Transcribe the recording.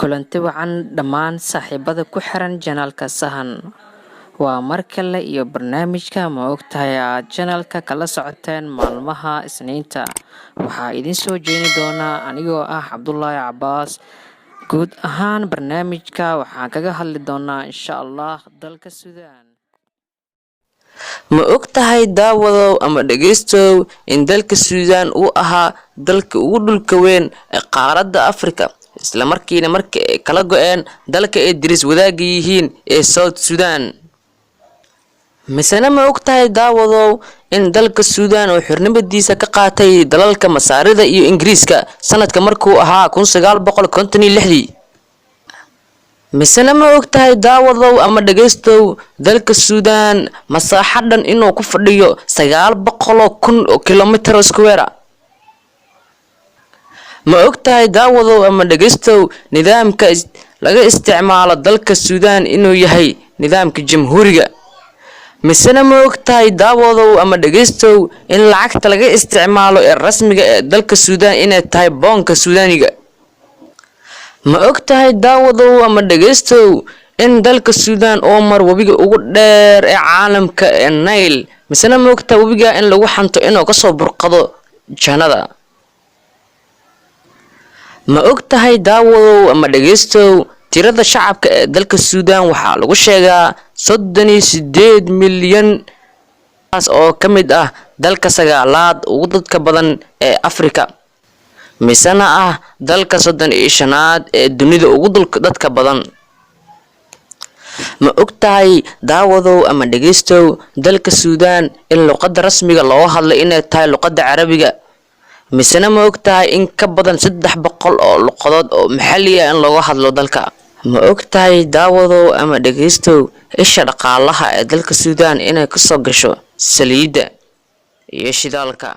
kulanti wacan dhammaan saaxiibada ku xiran janaalka Sahan. Waa mar kale iyo barnaamijka ma ogtahay aad janaalka kala socoteen maalmaha Isniinta. Waxaa idin soo jeedi doona anigoo ah Cabdullaahi Cabbaas. Guud ahaan barnaamijka waxaan kaga hadli doonaa insha Allah dalka Suudaan. Ma ogtahay daawadow ama dhageystow in dalka Suudaan uu ahaa dalka ugu dhulka weyn ee qaaradda Afrika, isla markiina markii ay kala go'een dalka ay diris wadaagga yihiin ee South Sudan. Misana ma ogtahay daawadow in dalka Suudaan uu xornimadiisa ka qaatay dalalka Masaarida iyo Ingiriiska sanadka markuu ahaa 1956. Misana ma ogtahay daawadow ama dhageystow dalka Suudaan masaaxadan inuu ku fadhiyo 900,000 kilomitir square. Ma ogtahay daawadow ama dhageystow nidaamka laga isticmaalo dalka Suudaan inuu yahay nidaamka jamhuuriga. Misana ma ogtahay daawadow ama dhageystow in lacagta laga isticmaalo ee rasmiga ee dalka Suudaan inay tahay boonka Suudaaniga. Ma ogtahay daawadow ama dhageystow in dalka Suudaan oo mar wabiga ugu dheer ee caalamka ee Nile. Misana ma ogtahay wabiga in lagu xanto inuu ka soo burqado jannada. Ma ogtahay daawadow ama dhageystow tirada shacabka ee dalka Suudaan waxaa lagu sheegaa 38 milyan, taas oo ka mid ah dalka sagaalaad ugu dadka badan ee Afrika, misana ah dalka 35aad ee dunida ugu dadka badan. Ma ogtahay daawadow ama dhageystow dalka Suudaan in luqadda rasmiga loo hadlo inay tahay luqadda Carabiga. Misana ma ogtahay in ka badan 300 oo luqadood oo maxalli ah in looga hadlo dalka. Ma ogtahay daawadow ama dhageystow isha dhaqaalaha ee dalka Suudaan inay ka soo gasho saliidda iyo shidaalka.